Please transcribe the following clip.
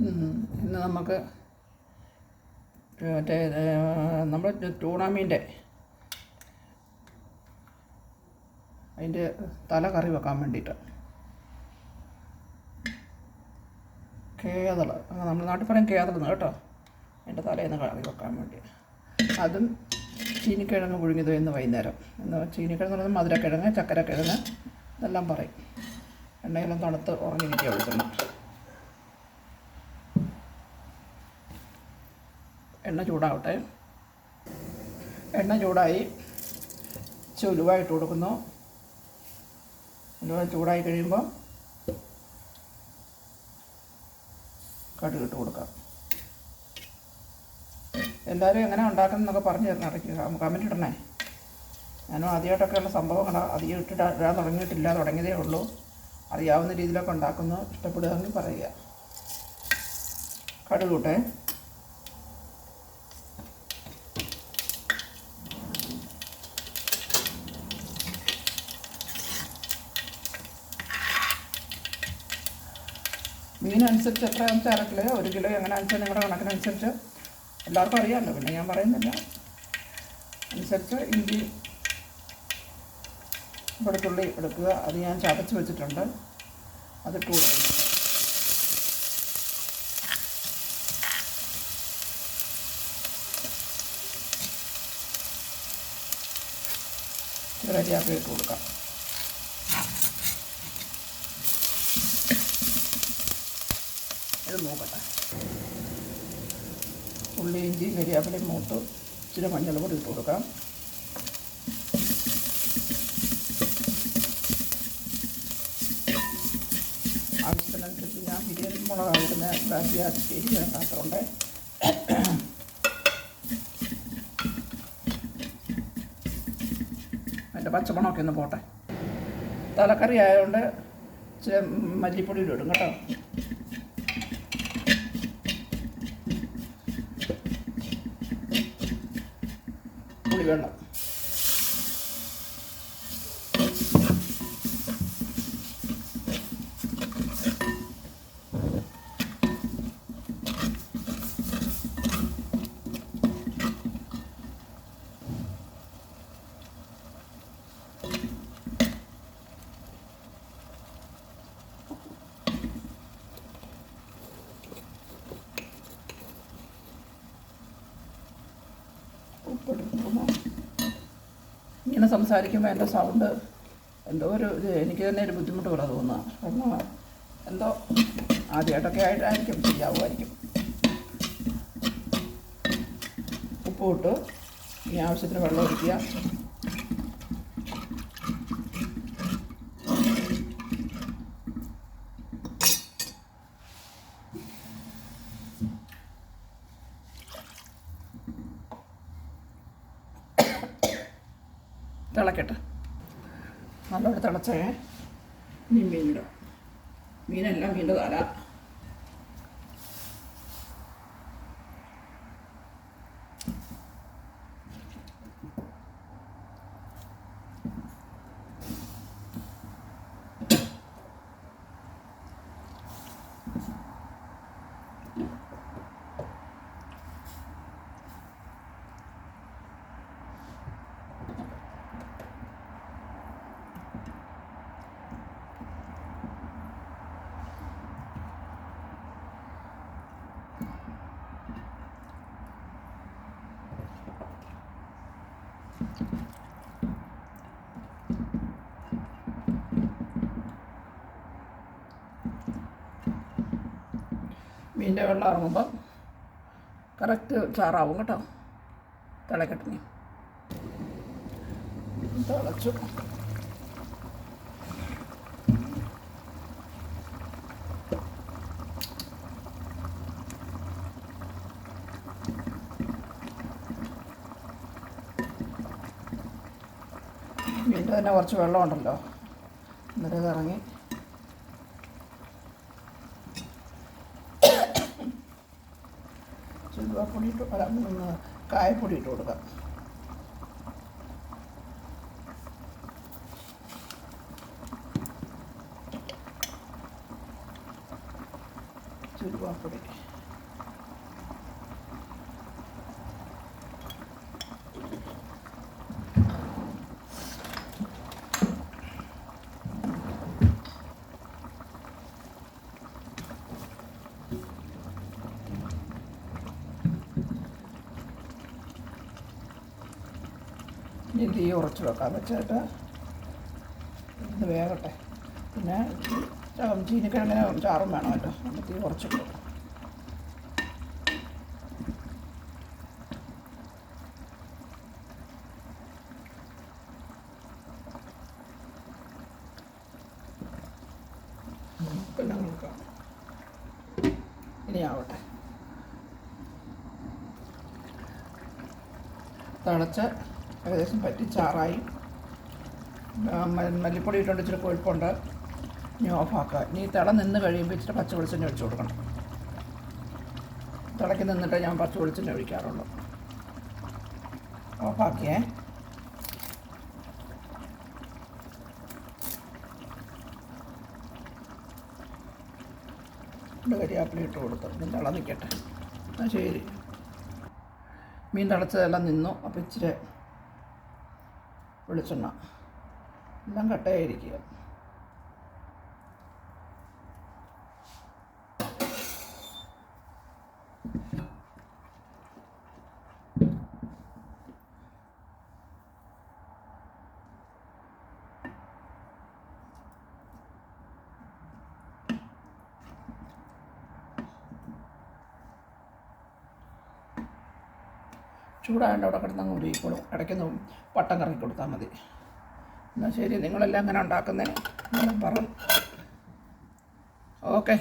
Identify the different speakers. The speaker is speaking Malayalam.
Speaker 1: ഇന്ന് നമുക്ക് മറ്റേ നമ്മൾ ടൂണാമീൻ്റെ അതിൻ്റെ തല കറി വെക്കാൻ വേണ്ടിയിട്ട് കേതൾ, നമ്മുടെ നാട്ടിൽ പറയും കേതളെന്ന് കേട്ടോ, അതിൻ്റെ തലേന്ന് കറി വെക്കാൻ വേണ്ടി. അതും ചീനിക്കിഴങ്ങ് പുഴുങ്ങിയത് ഇന്ന് വൈകുന്നേരം. ഇന്ന് ചീനിക്കിഴങ്ങ് എന്ന് പറഞ്ഞാൽ മധുരക്കിഴങ്ങ്, ചക്കരക്കിഴങ്ങ് ഇതെല്ലാം പറയും. എണ്ണയെല്ലാം തണുത്ത് ഉറങ്ങിയിരിക്കുക വെളിച്ചെണ്ണ. എണ്ണ ചൂടാവട്ടെ. എണ്ണ ചൂടായി ഉലുവ ഇട്ട് കൊടുക്കുന്നു. ഉലുവ ചൂടായി കഴിയുമ്പോൾ കടുക് ഇട്ട് കൊടുക്കാം. എല്ലാവരും എങ്ങനെ ഉണ്ടാക്കുന്നതെന്നൊക്കെ പറഞ്ഞു തരണം, ഇടയ്ക്ക് കമൻറ്റ് ഇടണേ. ഞാനും ആദ്യമായിട്ടൊക്കെയുള്ള സംഭവങ്ങൾ അധികം ഇടാൻ തുടങ്ങിയതേ ഉള്ളൂ. അറിയാവുന്ന രീതിയിലൊക്കെ ഉണ്ടാക്കുന്നു. ഇഷ്ടപ്പെടുകയെങ്കിൽ പറയുക. കടുക് ഇട്ടേ. മീനനുസരിച്ച് എത്രയാണെന്ന് വെച്ചാൽ 1/2 കിലോ 1 കിലോ എങ്ങനെ വെച്ചാൽ നിങ്ങളുടെ കണക്കിനനുസരിച്ച് എല്ലാവർക്കും അറിയാമല്ലോ, പിന്നെ ഞാൻ പറയുന്നില്ല. അനുസരിച്ച് ഇഞ്ചി വെളുത്തുള്ളി എടുക്കുക. അത് ഞാൻ ചതച്ച് വെച്ചിട്ടുണ്ട്, അതിട്ട് കൊടുക്കുക. കരിയാപ്പില ഇട്ട് കൊടുക്കാം. ഇത് മൂക്കട്ടെ. ഉള്ളി ഇഞ്ചി കരിയാപ്പിലയും മൂത്ത് ഇച്ചിരി മഞ്ഞൾ പൊടി ഇട്ട് കൊടുക്കാം. ആവശ്യത്തിനനുസരിച്ച് ഞാൻ ബിരിയാണി മുളകായിരുന്ന എരി വേണ്ടാത്തതുകൊണ്ട് അതിൻ്റെ പച്ചമണമൊക്കെ ഒന്ന് പോട്ടെ. തലക്കറി ആയതുകൊണ്ട് ഇച്ചിരി മല്ലിപ്പൊടി ഇടും കേട്ടോ. പുളിവെള്ളം. ഉപ്പെടുക്കുന്നു. ഇങ്ങനെ സംസാരിക്കുമ്പോൾ എൻ്റെ സൗണ്ട് എന്തോ എനിക്ക് തന്നെ ഒരു ബുദ്ധിമുട്ട് പോലെ തോന്നുക. കാരണം എന്തോ ആദ്യമായിട്ടൊക്കെ ആയിട്ടായിരിക്കും, ശരിയാവുമായിരിക്കും. ഉപ്പ് ഇട്ട് ഈ ആവശ്യത്തിന് വെള്ളം ഒഴിക്കുക. തിളക്കട്ടെ. നല്ലോണം തിളച്ചേ മീനിടും. മീനെല്ലാം മീൻ്റെ തല. മീൻ്റെ വെള്ളം ഇറങ്ങുമ്പോൾ കറക്റ്റ് ചാറാവും കേട്ടോ. തിളക്കട്ടെ. തിളച്ചു. മീൻ്റെ തന്നെ കുറച്ച് വെള്ളമുണ്ടല്ലോ, അന്നേരം ഇറങ്ങി. ചുവപ്പൊടി ഇട്ട് കായപ്പൊടി ഇട്ട് കൊടുക്കാം. ഉലുവാപ്പൊടി, ഇനി തീ ഉറച്ച് വെക്കാൻ വെച്ചിട്ട് ഇത് വേകട്ടെ. പിന്നെ ചീനിക്കിഴങ്ങിന് ചാറും വേണമല്ലോ, അപ്പോൾ തീ കുറച്ചിട്ടു. എല്ലാം കൊടുക്കാം. ഇനി ആവട്ടെ. തിളച്ച് ഏകദേശം പറ്റിച്ചാറായി. മല്ലിപ്പൊടി ഇട്ടുകൊണ്ട് ഇച്ചിരി കൊഴുപ്പുണ്ട്. ഇനി ഓഫാക്കുക. ഇനി തിള നിന്ന് കഴിയുമ്പോൾ ഇച്ചിരി പച്ച വെളിച്ചെണ്ണ ഒഴിച്ച് കൊടുക്കണം. തിളയ്ക്ക് നിന്നിട്ട് ഞാൻ പച്ച വെളിച്ചെണ്ണ ഒഴിക്കാറുള്ളൂ. ഓഫാക്കിയേ. കരിയാപ്പില ഇട്ട് കൊടുത്തു. മീൻ തിള നിൽക്കട്ടെ. ശരി, മീൻ തിളച്ചതെല്ലാം നിന്നു. അപ്പോൾ ഇച്ചിരി വെളിച്ചെണ്ണ എല്ലാം കട്ടയായിരിക്കുക. ചൂടായതുകൊണ്ട് അവിടെ കിടന്നങ്ങ് ഉരുകിക്കോളും. ഇടയ്ക്കൊന്ന് പട്ടം കറക്കി കൊടുത്താൽ മതി. എന്നാൽ ശരി, നിങ്ങളെല്ലാം എങ്ങനെ ഉണ്ടാക്കുന്നേ പറ. ഓക്കെ.